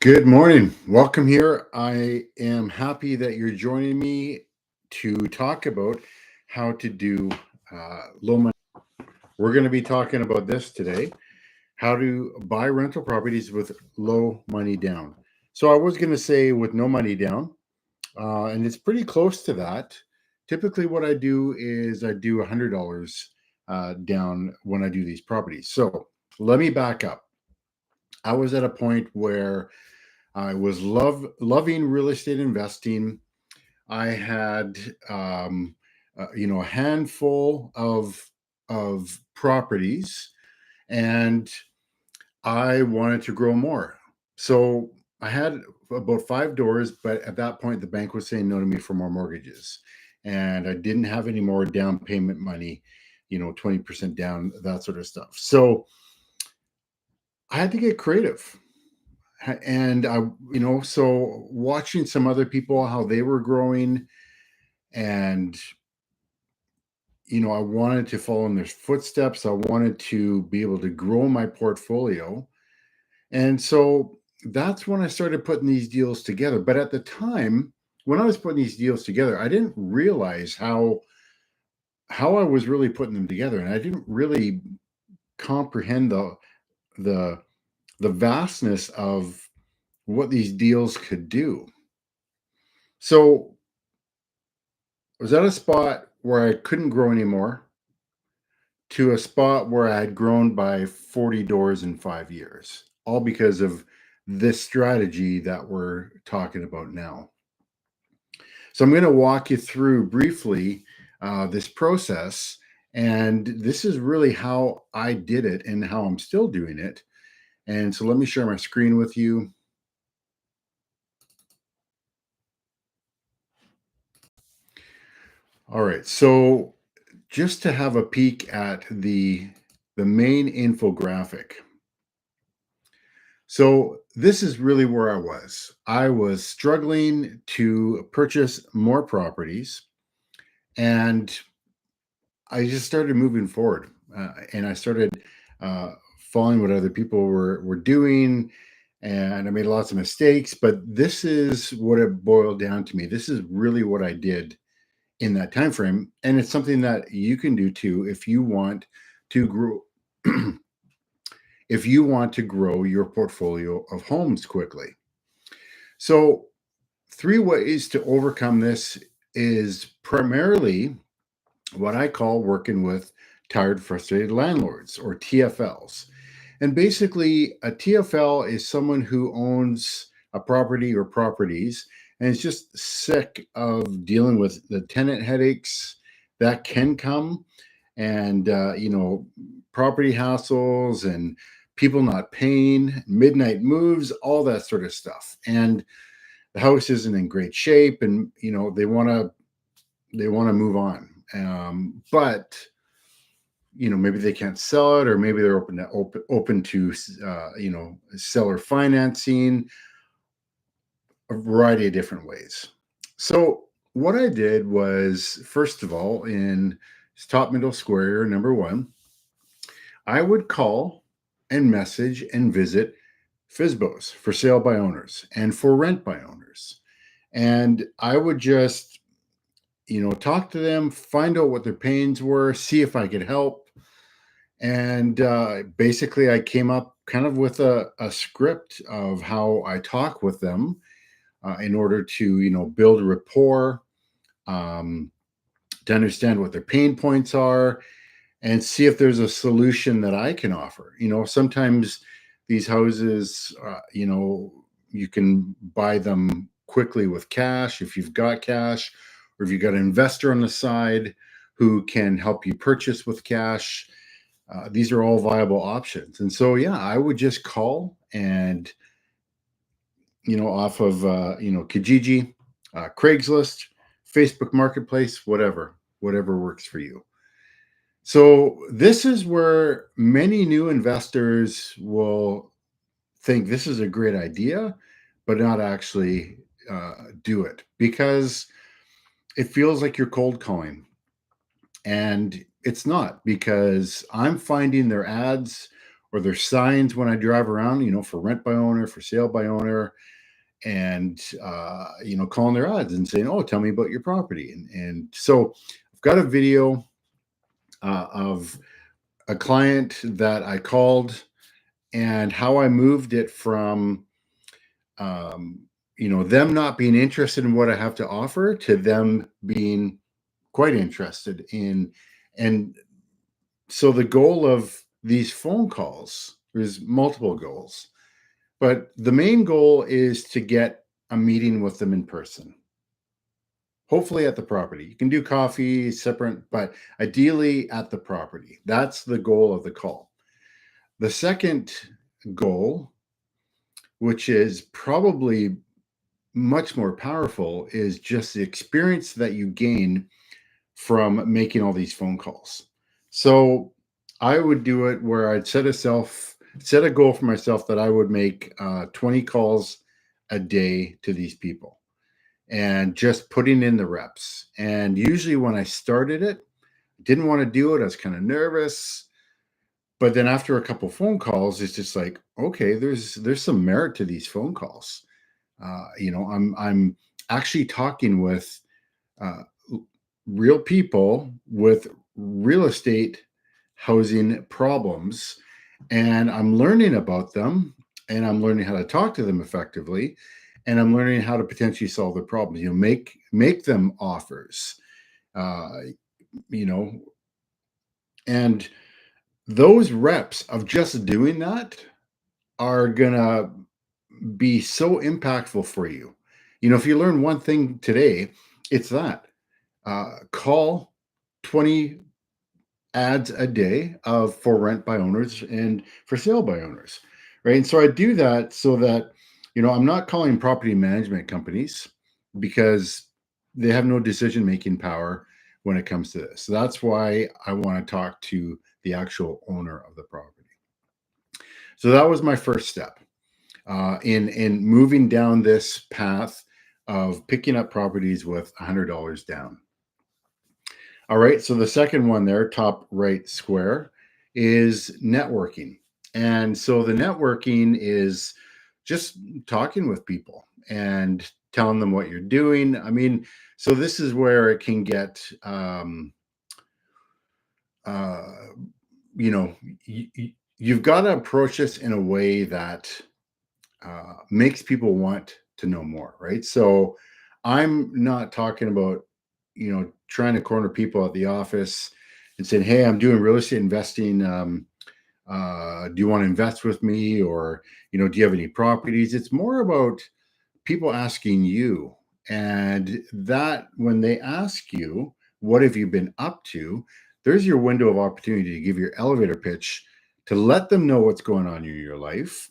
Good morning. Welcome here. I am happy that you're joining me to talk about how to do low money. We're going to be talking about this today, how to buy rental properties with low money down. So I was going to say with no money down, and it's pretty close to that. Typically, what I do is I do $100 down when I do these properties. So let me back up. I was at a point where I was loving real estate investing. I had a handful of properties, and I wanted to grow more. So I had about five doors, but at that point, the bank was saying no to me for more mortgages, and I didn't have any more down payment money. 20% down, that sort of stuff. So I had to get creative. And so watching some other people how they were growing, and I wanted to follow in their footsteps. I wanted to be able to grow my portfolio. And so that's when I started putting these deals together. But at the time when I was putting these deals together, I didn't realize how I was really putting them together, and I didn't really comprehend the the vastness of what these deals could do. So I was at a spot where I couldn't grow anymore to a spot where I had grown by 40 doors in 5 years, all because of this strategy that we're talking about now. So I'm going to walk you through briefly this process. And this is really how I did it and how I'm still doing it. And so let me share my screen with you. All right. So just to have a peek at the main infographic. So this is really where I was. I was struggling to purchase more properties, and I just started moving forward, and I started uh, following what other people were doing, and I made lots of mistakes. But this is what it boiled down to me. This is really what I did in that time frame, and it's something that you can do too if you want to grow. If you want to grow your portfolio of homes quickly. So, three ways to overcome this is primarily what I call working with tired, frustrated landlords, or TFLs. And basically, a TFL is someone who owns a property or properties and is just sick of dealing with the tenant headaches that can come, and property hassles and people not paying, midnight moves, all that sort of stuff. And the house isn't in great shape, and they want to move on. But maybe they can't sell it, or maybe they're open to seller financing, a variety of different ways. So what I did was, first of all, in top middle square number one, I would call and message and visit FSBOs, for sale by owners, and for rent by owners. And I would just, talk to them, find out what their pains were, see if I could help. And basically, I came up kind of with a script of how I talk with them in order to, build rapport, um, to understand what their pain points are, and see if there's a solution that I can offer. Sometimes these houses, you can buy them quickly with cash if you've got cash, or if you've got an investor on the side who can help you purchase with cash. These are all viable options. And so, yeah, I would just call and, off of, Kijiji, Craigslist, Facebook Marketplace, whatever works for you. So this is where many new investors will think this is a great idea, but not actually do it, because it feels like you're cold calling. And it's not, because I'm finding their ads or there's signs when I drive around, for rent by owner, for sale by owner, and calling their odds and saying, "Oh, tell me about your property." And so I've got a video of a client that I called and how I moved it from them not being interested in what I have to offer to them being quite interested in. And so the goal of these phone calls, there's multiple goals, but the main goal is to get a meeting with them in person, hopefully at the property. You can do coffee separate, but ideally at the property. That's the goal of the call. The second goal, which is probably much more powerful, is just the experience that you gain from making all these phone calls. So I would do it where I'd set a goal for myself that I would make 20 calls a day to these people and just putting in the reps. And usually when I started it, didn't want to do it. I was kind of nervous. But then after a couple phone calls, it's just like, okay, there's some merit to these phone calls. I'm actually talking with uh, real people with real estate housing problems, and I'm learning about them, and I'm learning how to talk to them effectively, and I'm learning how to potentially solve their problems. Make them offers. Uh, you know, and those reps of just doing that are gonna be so impactful for you. If you learn one thing today, it's that call 20 ads a day of for rent by owners and for sale by owners, right? And so I do that so that I'm not calling property management companies because they have no decision making power when it comes to this. So that's why I want to talk to the actual owner of the property. So that was my first step in moving down this path of picking up properties with $100 down. All right. So the second one there, top right square, is networking. And so the networking is just talking with people and telling them what you're doing. I mean, so this is where it can get, uh, you know, you've got to approach this in a way that makes people want to know more, right? So I'm not talking about, trying to corner people at the office and saying, "Hey, I'm doing real estate investing. Do you want to invest with me? Or, do you have any properties?" It's more about people asking you. And that when they ask you, "What have you been up to?" There's your window of opportunity to give your elevator pitch to let them know what's going on in your life,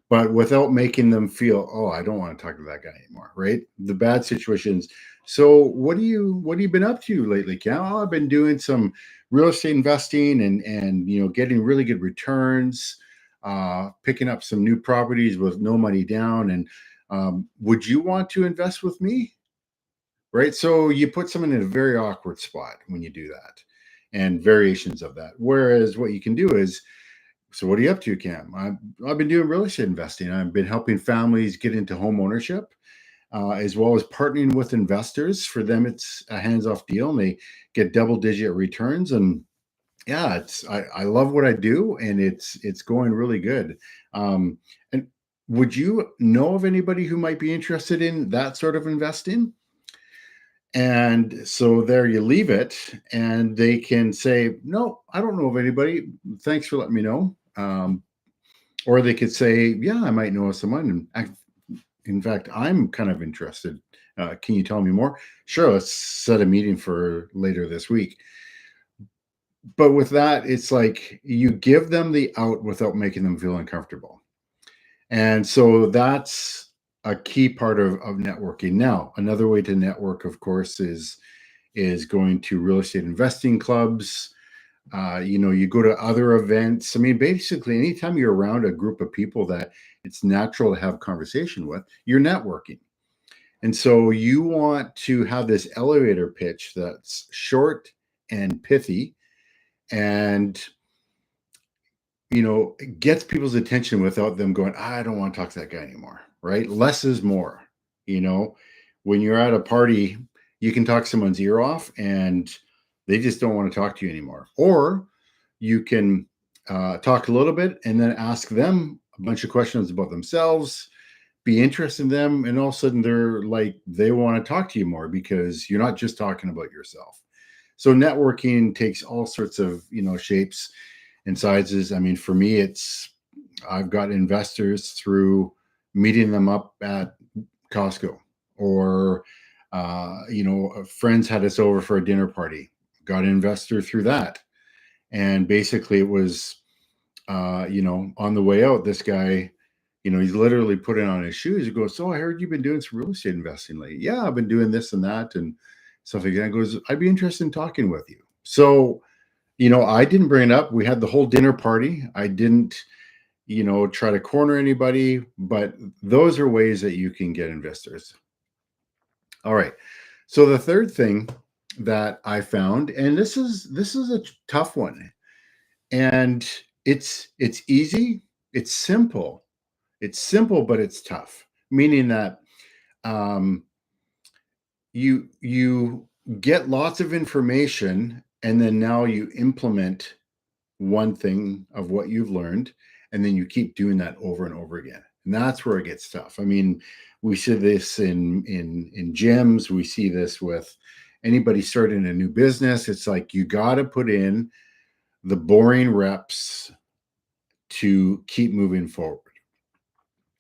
but without making them feel, "Oh, I don't want to talk to that guy anymore," right? The bad situations. So what have you been up to lately, Cam? "Oh, I've been doing some real estate investing and getting really good returns, picking up some new properties with no money down. And would you want to invest with me?" Right? So you put someone in a very awkward spot when you do that, and variations of that. Whereas what you can do is, "So what are you up to, Cam?" I've been doing real estate investing. I've been helping families get into home ownership, as well as partnering with investors. For them, it's a hands-off deal, and they get double-digit returns. And yeah, I love what I do, and it's going really good. And would you know of anybody who might be interested in that sort of investing? And so there you leave it, and they can say, "No, I don't know of anybody. Thanks for letting me know." Or they could say, "Yeah, I might know of someone. And in fact, I'm kind of interested. Can you tell me more?" "Sure, let's set a meeting for later this week." But with that, it's like you give them the out without making them feel uncomfortable. And so that's a key part of networking. Now, another way to network, of course, is going to real estate investing clubs. You go to other events. I mean, basically, anytime you're around a group of people that it's natural to have conversation with, you're networking. And so you want to have this elevator pitch that's short and pithy. And it gets people's attention without them going, I don't want to talk to that guy anymore, right? Less is more. You know, when you're at a party, you can talk someone's ear off and they just don't want to talk to you anymore. Or you can talk a little bit and then ask them a bunch of questions about themselves, be interested in them, and all of a sudden they're like, they want to talk to you more because you're not just talking about yourself. So networking takes all sorts of, shapes and sizes. I mean, for me, I've got investors through meeting them up at Costco, or friends had us over for a dinner party, got an investor through that. And basically it was on the way out, this guy, he's literally putting on his shoes. He goes, so I heard you've been doing some real estate investing lately. Yeah, I've been doing this and that and stuff like that. He goes, I'd be interested in talking with you. So I didn't bring it up. We had the whole dinner party. I didn't, try to corner anybody, but those are ways that you can get investors. All right. So the third thing that I found, and this is a tough one, and it's easy, it's simple. It's simple, but it's tough. Meaning that um, you get lots of information, and then now you implement one thing of what you've learned, and then you keep doing that over and over again. And that's where it gets tough. I mean, we see this in gyms. We see this with anybody starting a new business. It's like you got to put in the boring reps to keep moving forward.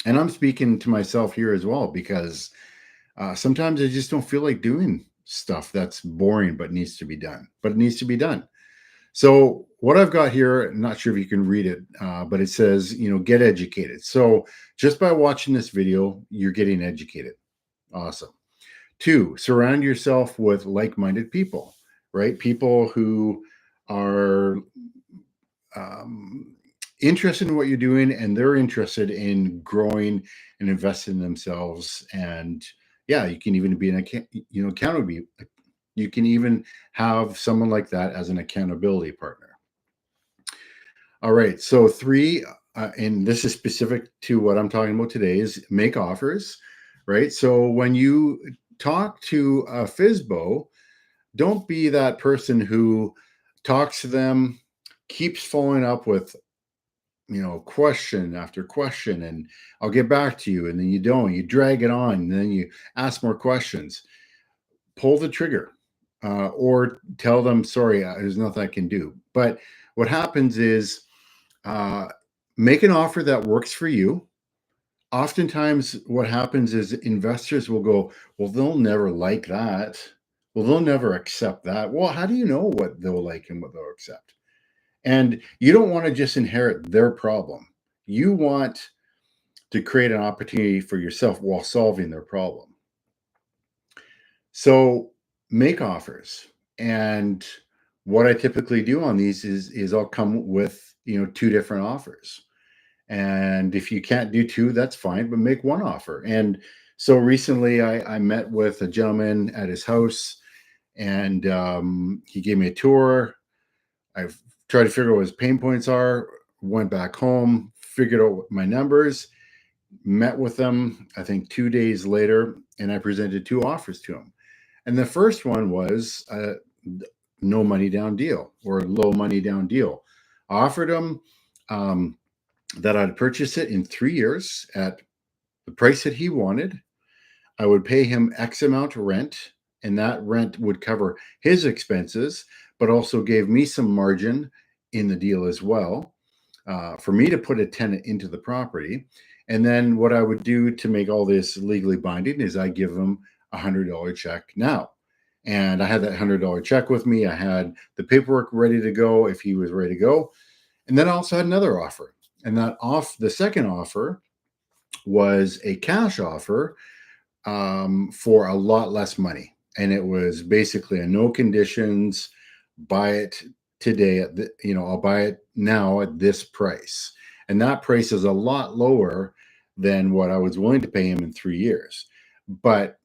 And I'm speaking to myself here as well, because sometimes I just don't feel like doing stuff that's boring but needs to be done. But it needs to be done. So what I've got here, I'm not sure if you can read it, but it says, get educated. So just by watching this video, you're getting educated. Awesome. 2, surround yourself with like-minded people, right? People who are interested in what you're doing, and they're interested in growing and investing in themselves. And yeah, you can even be accountability. You can even have someone like that as an accountability partner. All right. So 3, and this is specific to what I'm talking about today, is make offers, right? So when you talk to a FSBO, don't be that person who talks to them, keeps following up with, question after question, and I'll get back to you. And then you don't, you drag it on, and then you ask more questions. Pull the trigger, or tell them, sorry, there's nothing I can do. But what happens is, uh, make an offer that works for you. Oftentimes, what happens is investors will go, well, they'll never like that. Well, they'll never accept that. Well, how do you know what they'll like and what they'll accept? And you don't want to just inherit their problem. You want to create an opportunity for yourself while solving their problem. So make offers. And what I typically do on these is I'll come with, 2 different offers. And if you can't do 2, that's fine, but make one offer. And so recently I met with a gentleman at his house, and he gave me a tour. I've tried to figure out what his pain points are, went back home, figured out my numbers, met with them, I think 2 days later, and I presented 2 offers to him. And the first one was a no money down deal, or low money down deal. I offered him that I'd purchase it in 3 years at the price that he wanted. I would pay him X amount of rent, and that rent would cover his expenses, but also gave me some margin in the deal as well, for me to put a tenant into the property. And then what I would do to make all this legally binding is I give him $100 check now. And I had that $100 check with me. I had the paperwork ready to go if he was ready to go. And then I also had another offer. And the second offer was a cash offer, for a lot less money. And it was basically a no conditions, buy it today I'll buy it now at this price. And that price is a lot lower than what I was willing to pay him in 3 years. But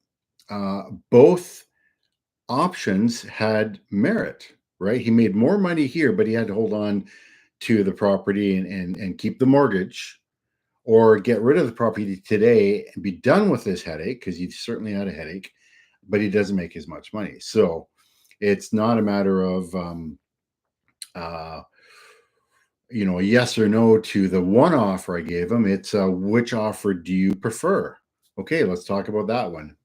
both options had merit, right? He made more money here, but he had to hold on to the property and keep the mortgage, or get rid of the property today and be done with this headache, because he certainly had a headache, but he doesn't make as much money. So it's not a matter of uh, a yes or no to the one offer I gave him. It's which offer do you prefer? Okay, let's talk about that one.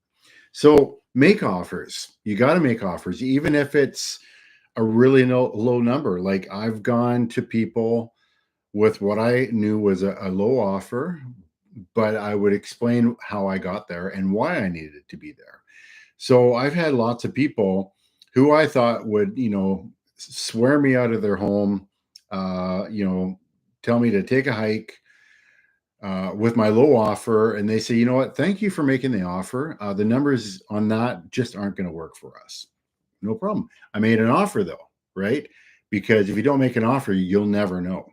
So make offers. You got to make offers, even if it's a really low number. Like, I've gone to people with what I knew was a low offer, but I would explain how I got there and why I needed it to be there. So I've had lots of people who I thought would, swear me out of their home, tell me to take a hike with my low offer. And they say, you know what, thank you for making the offer. The numbers on that just aren't going to work for us. No problem. I made an offer though, right? Because if you don't make an offer, you'll never know.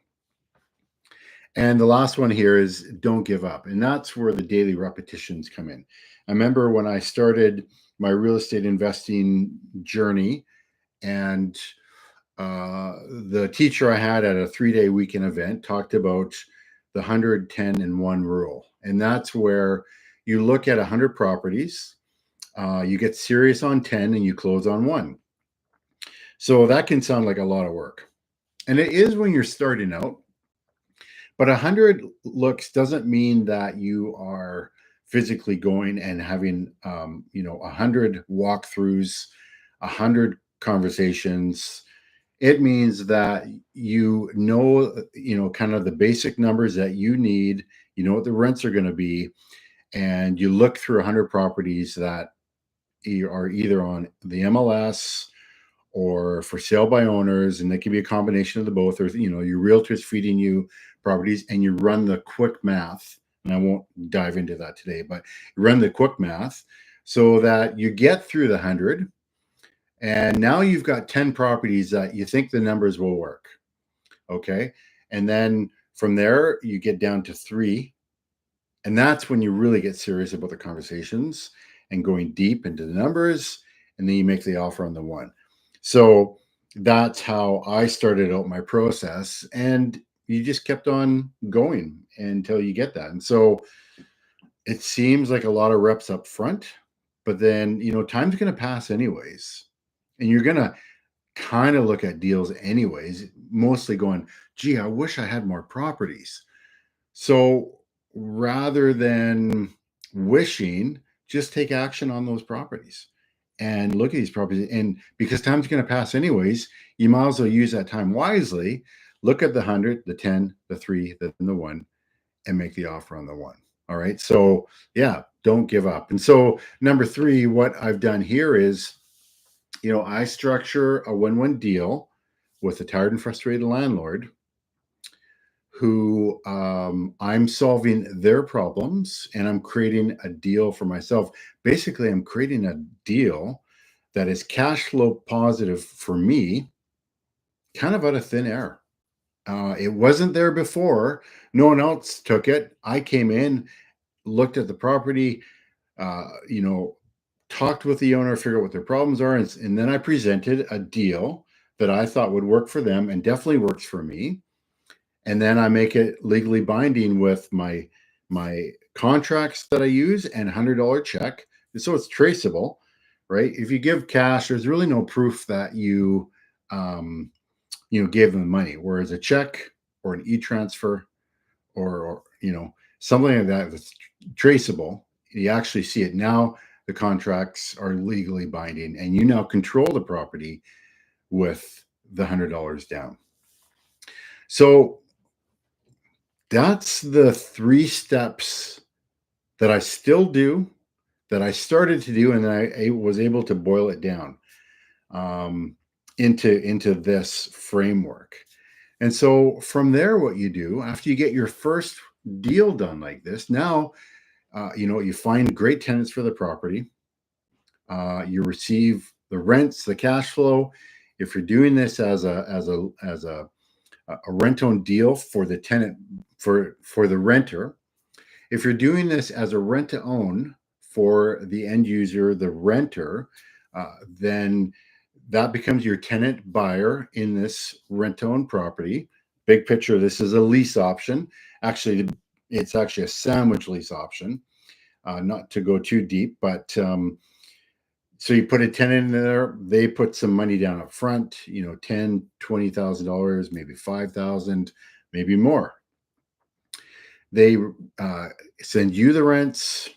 And the last one here is don't give up. And that's where the daily repetitions come in. I remember when I started my real estate investing journey, and the teacher I had at a 3-day weekend event talked about the 110 and 1 rule. And that's where you look at 100 properties, you get serious on 10, and you close on 1. So that can sound like a lot of work. And it is when you're starting out. But 100 looks doesn't mean that you are physically going and having, 100 walkthroughs, 100 conversations. It means that kind of the basic numbers that you need, what the rents are going to be, and you look through 100 properties that are either on the MLS or for sale by owners, and they can be a combination of the both, or your realtor's feeding you properties, and you run the quick math. And I won't dive into that today, but you run the quick math so that you get through the 100, and now you've got 10 properties that you think the numbers will work. Okay, and then from there you get down to 3, and that's when you really get serious about the conversations and going deep into the numbers, and then you make the offer on the 1. So that's how I started out my process, and you just kept on going until you get that. And so it seems like a lot of reps up front, but then, time's going to pass anyways. And you're going to kind of look at deals anyways, mostly going, gee, I wish I had more properties. So rather than wishing, just take action on those properties and look at these properties. And because time's going to pass anyways, you might as well use that time wisely. Look at the 100, the 10, the 3, the 1, and make the offer on the 1. All right. So yeah, don't give up. And so number 3, what I've done here is, I structure a win-win deal with a tired and frustrated landlord who I'm solving their problems, and I'm creating a deal for myself. Basically, I'm creating a deal that is cash flow positive for me, kind of out of thin air. It wasn't there before. No one else took it. I came in, looked at the property, talked with the owner, figure out what their problems are, and then I presented a deal that I thought would work for them and definitely works for me. And then I make it legally binding with my contracts that I use and $100 check, so it's traceable, right? If you give cash, there's really no proof that you gave them the money. Whereas a check or an e-transfer or something like that that's traceable, you actually see it. Now the contracts are legally binding, and you now control the property with the $100 down. So that's the 3 steps that I still do, that I started to do, and I was able to boil it down into this framework. And so from there, what you do after you get your first deal done like this, now you find great tenants for the property. You receive the rents, the cash flow. If you're doing this as a rent-own deal for the tenant, for the renter, if you're doing this as a rent-to-own for the end user, the renter, then that becomes your tenant buyer in this rent-to-own property big picture, this is a lease option. Actually, it's actually a sandwich lease option. Not to go too deep, but so you put a tenant in there, they put some money down up front, you know, $10,000, $20,000, maybe 5,000, maybe more. They send you the rents,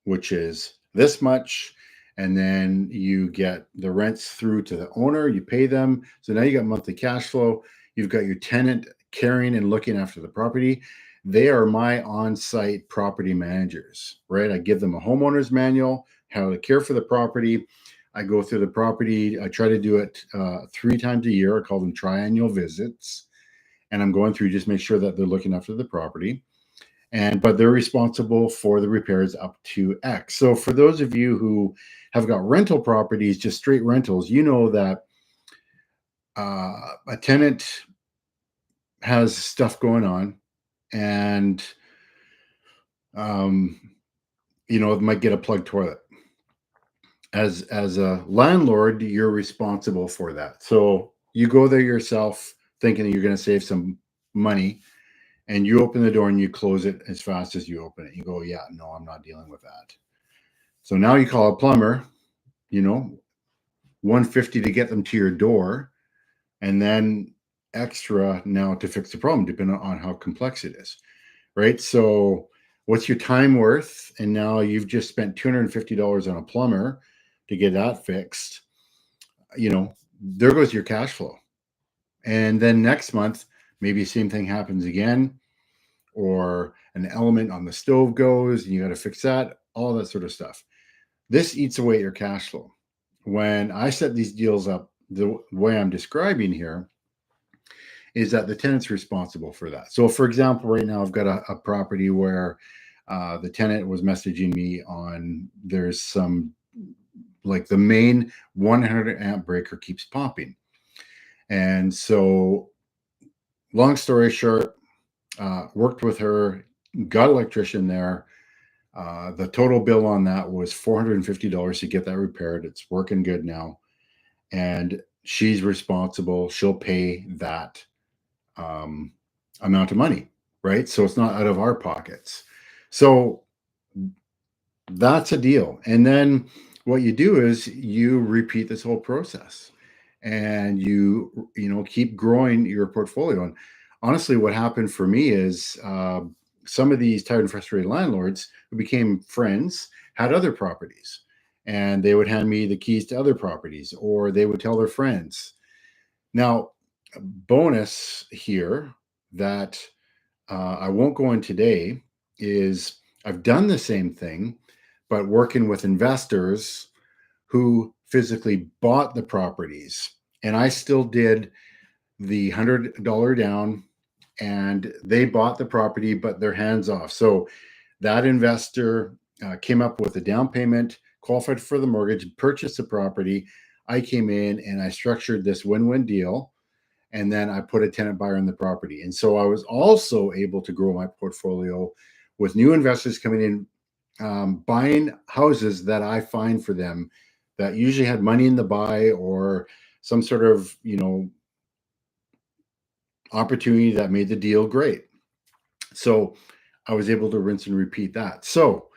which is this much, and then you get the rents through to the owner, you pay them. So now you got monthly cash flow. You've got your tenant caring and looking after the property. They are my on-site property managers, right? I give them a homeowner's manual, how to care for the property. I go through the property. I try to do it 3 times a year. I call them triannual visits. And I'm going through just make sure that they're looking after the property. But they're responsible for the repairs up to X. So for those of you who have got rental properties, just straight rentals, you know that a tenant has stuff going on, and you know, it might get a plugged toilet. As a landlord, you're responsible for that. So you go there yourself thinking that you're going to save some money, and you open the door and you close it as fast as you open it. You go, yeah, no, I'm not dealing with that. So now you call a plumber, you know, 150 to get them to your door, and then extra now to fix the problem, depending on how complex it is, right? So what's your time worth? And now you've just spent $250 on a plumber to get that fixed. You know, there goes your cash flow. And then next month, maybe same thing happens again, or an element on the stove goes and you got to fix that, all that sort of stuff. This eats away at your cash flow. When I set these deals up, the way I'm describing here is that the tenant's responsible for that. So, for example, right now I've got a property where the tenant was messaging me on there's some, like, the main 100 amp breaker keeps popping. And so, long story short, worked with her, got an electrician there. The total bill on that was $450 to get that repaired. It's working good now. And she's responsible. She'll pay that amount of money, right? So it's not out of our pockets. So that's a deal. And then what you do is you repeat this whole process, and you know, keep growing your portfolio. And honestly, what happened for me is some of these tired and frustrated landlords who became friends had other properties, and they would hand me the keys to other properties, or they would tell their friends. Now, a bonus here that I won't go in today is I've done the same thing, but working with investors who physically bought the properties. And I still did the $100 down, and they bought the property, but they're hands off. So that investor came up with a down payment, qualified for the mortgage, purchased the property. I came in and I structured this win-win deal, and then I put a tenant buyer in the property. And so I was also able to grow my portfolio with new investors coming in, buying houses that I find for them that usually had money in the buy or some sort of, you know, opportunity that made the deal great. So I was able to rinse and repeat that. So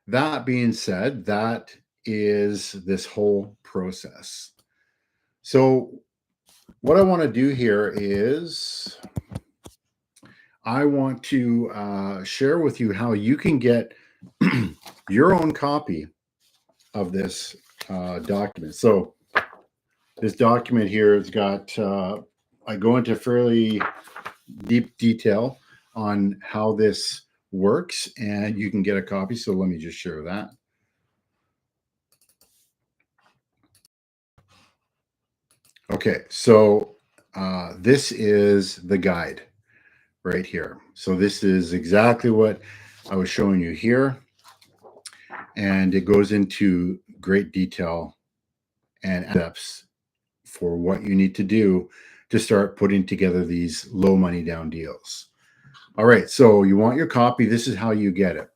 that being said, that is this whole process. So what I want to do here is I want to share with you how you can get your own copy of this document. So this document here has got, I go into fairly deep detail on how this works, and you can get a copy. So let me just share that. Okay, so this is the guide right here. So this is exactly what I was showing you here, and it goes into great detail and steps for what you need to do to start putting together these low money down deals. All right, so you want your copy. This is how you get it.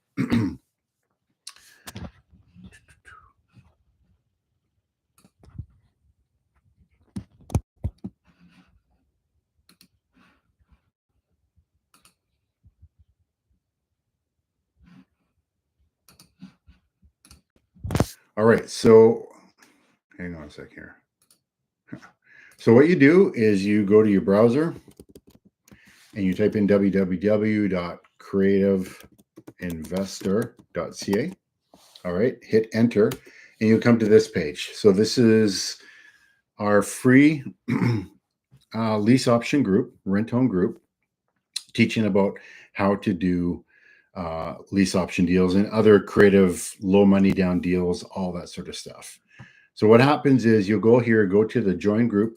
All right. So hang on a sec here. So what you do is you go to your browser and you type in www.creativeinvestor.ca. All right, hit enter, and you come to this page. So this is our free lease option group, rent home group, teaching about how to do lease option deals and other creative low money down deals, all that sort of stuff. So what happens is you'll go here, go to the join group,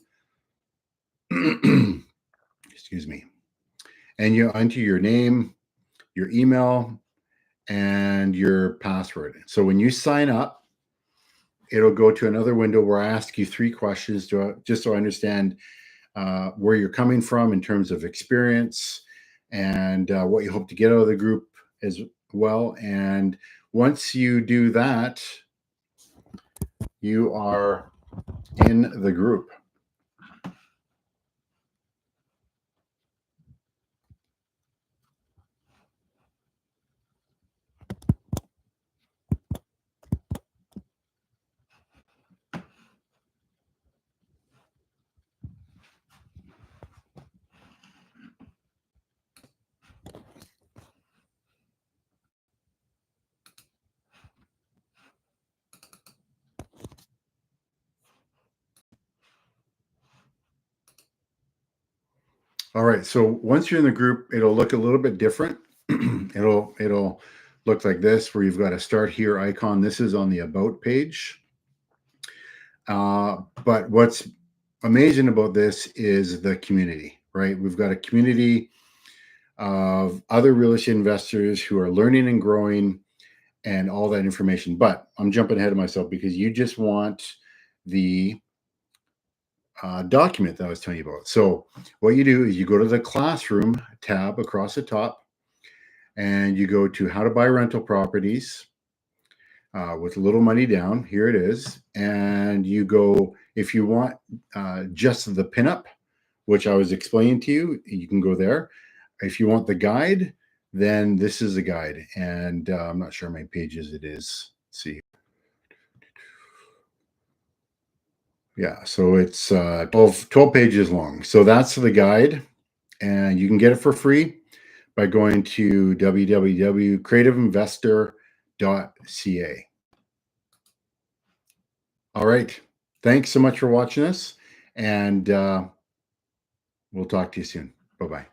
excuse me, and you enter your name, your email, and your password. So when you sign up, it'll go to another window where I ask you 3 questions just so I understand where you're coming from in terms of experience and what you hope to get out of the group as well. And once you do that, you are in the group. All right. So once you're in the group, it'll look a little bit different. it'll look like this, where you've got a start here icon. This is on the about page. But what's amazing about this is the community, right? We've got a community of other real estate investors who are learning and growing and all that information. But I'm jumping ahead of myself because you just want the document that I was telling you about. So what you do is you go to the classroom tab across the top and you go to how to buy rental properties with a little money down. Here it is. And you go, if you want just the pinup, which I was explaining to you, you can go there. If you want the guide, then this is the guide. And I'm not sure how many pages it is. Let's see. Yeah, so it's 12 pages long. So that's the guide. And you can get it for free by going to www.creativeinvestor.ca. All right. Thanks so much for watching us. And we'll talk to you soon. Bye bye.